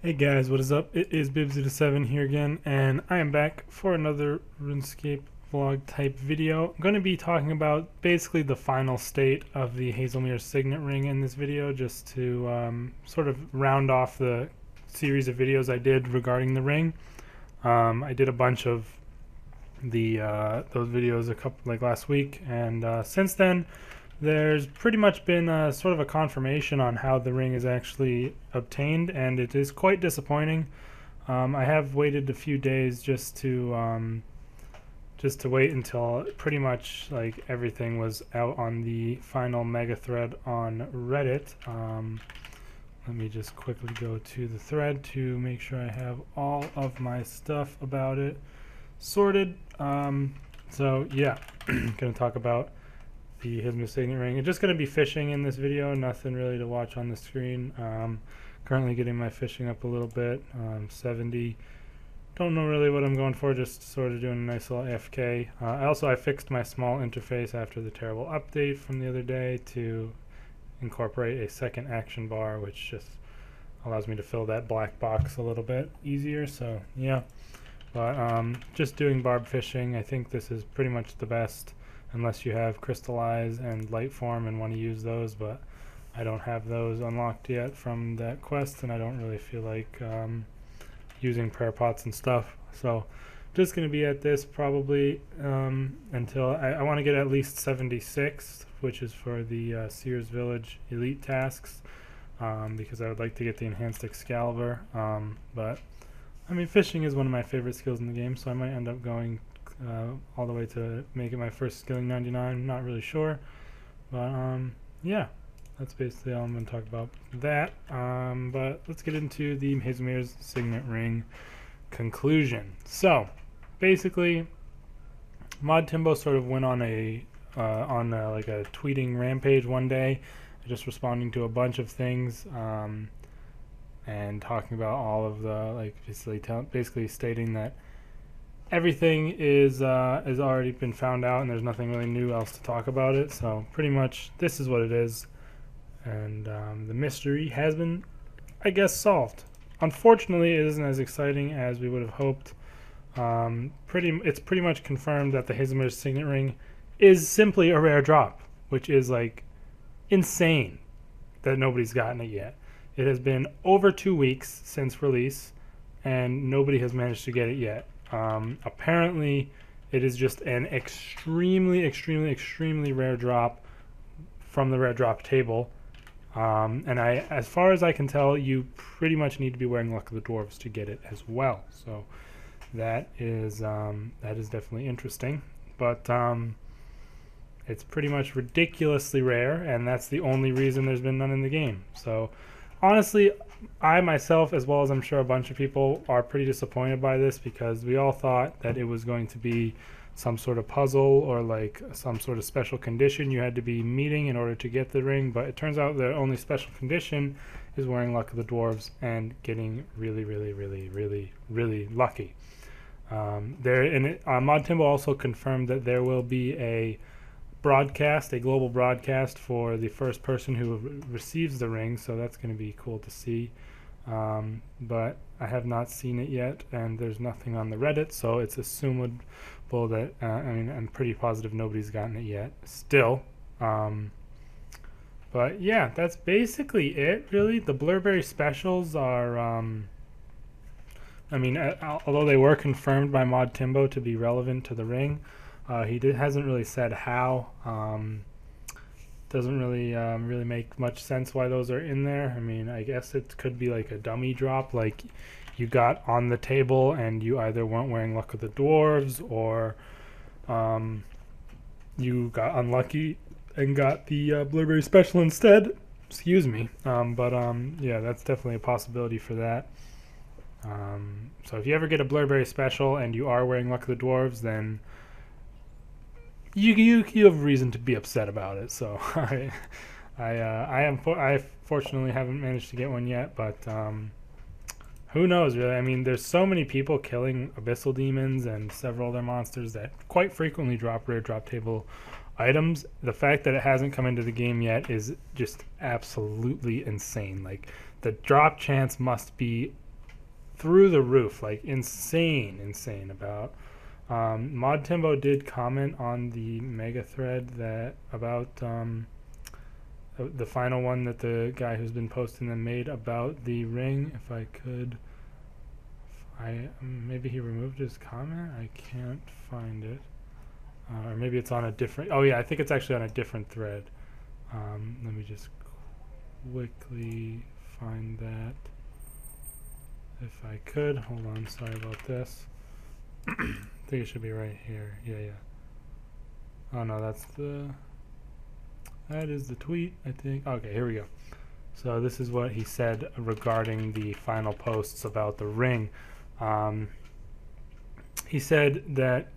Hey guys, what is up? It is Bibsy7 here again, and I am back for another RuneScape vlog type video. I'm going to be talking about basically the final state of the HAZELEMER'S signet ring in this video, just to sort of round off the series of videos I did regarding the ring. I did a bunch of the those videos a couple like last week, and since then there's pretty much been sort of a confirmation on how the ring is actually obtained, and it is quite disappointing. I have waited a few days just to wait until pretty much like everything was out on the final mega thread on Reddit. Let me just quickly go to the thread to make sure I have all of my stuff about it sorted. So yeah, gonna talk about the HAZELEMER'S signet ring. I'm just going to be fishing in this video, nothing really to watch on the screen. Currently getting my fishing up a little bit, 70. Don't know really what I'm going for, just sort of doing a nice little AFK. I fixed my small interface after the terrible update from the other day to incorporate a second action bar, which just allows me to fill that black box a little bit easier. So yeah, but just doing barb fishing. I think this is pretty much the best, unless you have crystallize and light form and want to use those, but I don't have those unlocked yet from that quest, and I don't really feel like using prayer pots and stuff. So just going to be at this probably until I want to get at least 76, which is for the Sears Village elite tasks, because I would like to get the enhanced Excalibur. But I mean, fishing is one of my favorite skills in the game, so I might end up going all the way to make it my first skilling 99. Not really sure, but yeah, that's basically all I'm going to talk about that. But let's get into the HAZELEMER'S signet ring conclusion. So basically, Mod Timbo sort of went on like a tweeting rampage one day, just responding to a bunch of things, and talking about all of the basically stating that everything is already been found out, and there's nothing really new else to talk about it. So pretty much this is what it is, and the mystery has been, I guess, solved. Unfortunately, it isn't as exciting as we would have hoped. It's pretty much confirmed that the HAZELEMER'S signet ring is simply a rare drop, which is like insane that nobody's gotten it yet. It has been over 2 weeks since release, and nobody has managed to get it yet. Apparently, it is just an extremely, extremely, extremely rare drop from the rare drop table. And as far as I can tell, you pretty much need to be wearing Luck of the Dwarves to get it as well. So that is definitely interesting. But it's pretty much ridiculously rare, and that's the only reason there's been none in the game. So honestly, I myself, as well as I'm sure a bunch of people, are pretty disappointed by this, because we all thought that it was going to be some sort of puzzle or like some sort of special condition you had to be meeting in order to get the ring. But it turns out the only special condition is wearing Luck of the Dwarves and getting really, really, really, really, really lucky. Mod Timbo also confirmed that there will be a global broadcast for the first person who receives the ring, so that's going to be cool to see. But I have not seen it yet, and there's nothing on the Reddit, so it's assumable that I'm pretty positive nobody's gotten it yet still. But yeah, that's basically it, really. The Blurberry specials are although they were confirmed by Mod Timbo to be relevant to the ring, he hasn't really said how. Doesn't really make much sense why those are in there. I mean, I guess it could be like a dummy drop, like you got on the table and you either weren't wearing Luck of the Dwarves, or you got unlucky and got the Blurberry special instead. Excuse me. Yeah, that's definitely a possibility for that. So if you ever get a Blurberry special and you are wearing Luck of the Dwarves, then you have reason to be upset about it. So I fortunately haven't managed to get one yet, but who knows, really. I mean, there's so many people killing abyssal demons and several other monsters that quite frequently drop rare drop table items. The fact that it hasn't come into the game yet is just absolutely insane. Like, the drop chance must be through the roof, like insane about. Mod Timbo did comment on the mega thread that about the final one that the guy who's been posting them made about the ring. If I could, maybe he removed his comment. I can't find it, or maybe it's on a different. Oh yeah, I think it's actually on a different thread. Let me just quickly find that. If I could, hold on. Sorry about this. I think it should be right here. Yeah. Oh no, that is the tweet, I think. Okay, here we go. So this is what he said regarding the final posts about the ring. He said that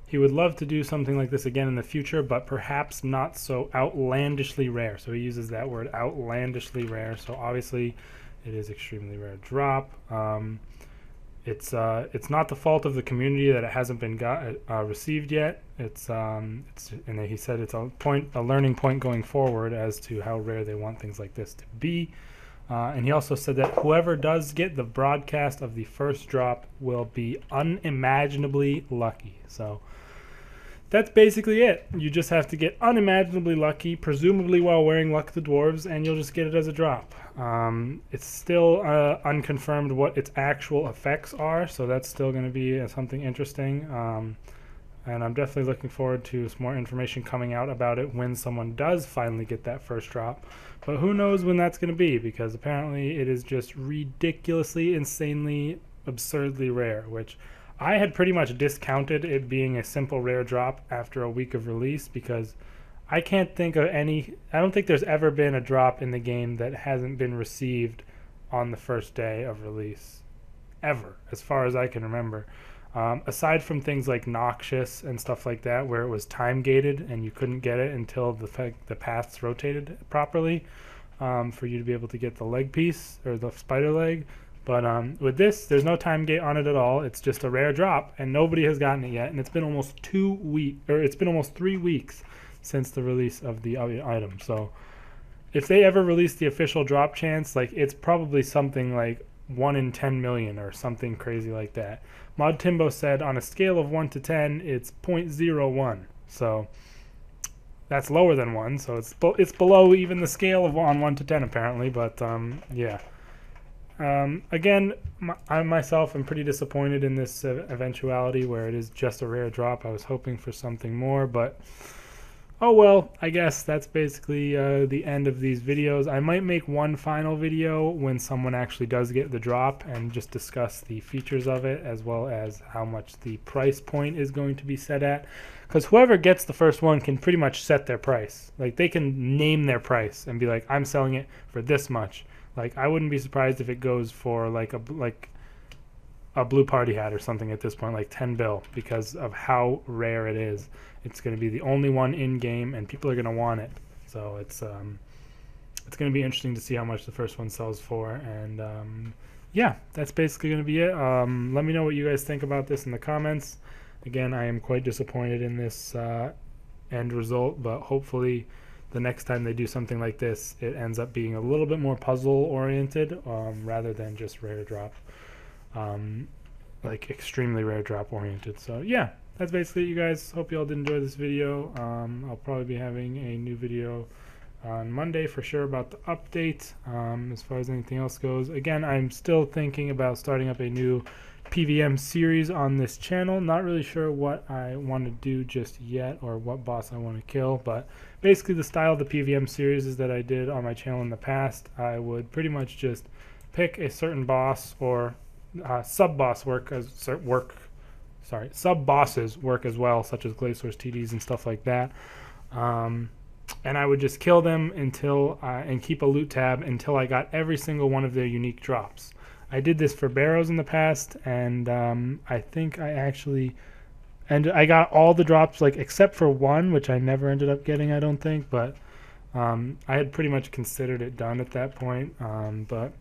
he would love to do something like this again in the future, but perhaps not so outlandishly rare. So he uses that word, outlandishly rare. So obviously it is extremely rare drop. It's not the fault of the community that it hasn't been received yet. And he said it's a learning point going forward as to how rare they want things like this to be. And he also said that whoever does get the broadcast of the first drop will be unimaginably lucky. So that's basically it. You just have to get unimaginably lucky, presumably while wearing Luck of the Dwarves, and you'll just get it as a drop. It's still unconfirmed what its actual effects are, so that's still going to be something interesting. And I'm definitely looking forward to some more information coming out about it when someone does finally get that first drop. But who knows when that's going to be, because apparently it is just ridiculously, insanely, absurdly rare, which I had pretty much discounted it being a simple rare drop after a week of release, because I can't think of I don't think there's ever been a drop in the game that hasn't been received on the first day of release. Ever, as far as I can remember. Aside from things like Noxious and stuff like that, where it was time gated and you couldn't get it until the paths rotated properly for you to be able to get the leg piece or the spider leg. But with this, there's no time gate on it at all. It's just a rare drop, and nobody has gotten it yet. And it's been almost 3 weeks since the release of the item. So if they ever release the official drop chance, like, it's probably something like 1 in 10 million or something crazy like that. Mod Timbo said on a scale of 1 to 10, it's 0.01. So that's lower than 1. So it's below even the scale of 1 to 10 apparently. But yeah. Again, I myself am pretty disappointed in this eventuality where it is just a rare drop. I was hoping for something more, but oh well, I guess that's basically the end of these videos. I might make one final video when someone actually does get the drop and just discuss the features of it, as well as how much the price point is going to be set at. Because whoever gets the first one can pretty much set their price. Like, they can name their price and be like, I'm selling it for this much. Like, I wouldn't be surprised if it goes for like a blue party hat or something at this point, like 10 bill, because of how rare it is. It's going to be the only one in game, and people are going to want it. So it's going to be interesting to see how much the first one sells for. And yeah, that's basically going to be it. Let me know what you guys think about this in the comments. Again, I am quite disappointed in this end result, but hopefully the next time they do something like this, it ends up being a little bit more puzzle-oriented rather than just rare drop, like extremely rare drop-oriented. So yeah, that's basically it, you guys. Hope you all did enjoy this video. I'll probably be having a new video on Monday for sure about the update. As far as anything else goes, again, I'm still thinking about starting up a new PVM series on this channel. Not really sure what I want to do just yet or what boss I want to kill, but basically the style of the PVM series is that I did on my channel in the past. I would pretty much just pick a certain boss or sub-bosses work as well, such as Glacier's TDs and stuff like that. And I would just kill them until and keep a loot tab until I got every single one of their unique drops. I did this for Barrows in the past, and I think I got all the drops, like, except for one, which I never ended up getting, I don't think, but I had pretty much considered it done at that point. But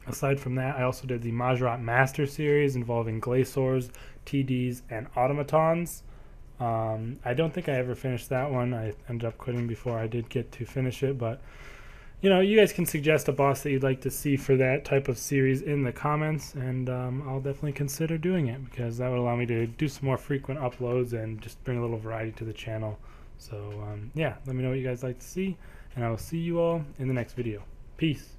aside from that, I also did the Majrat Master series involving Glaciers, TDs, and Automatons. I don't think I ever finished that one. I ended up quitting before I did get to finish it, but you guys can suggest a boss that you'd like to see for that type of series in the comments, and I'll definitely consider doing it, because that would allow me to do some more frequent uploads and just bring a little variety to the channel. So yeah, let me know what you guys like to see, and I will see you all in the next video. Peace.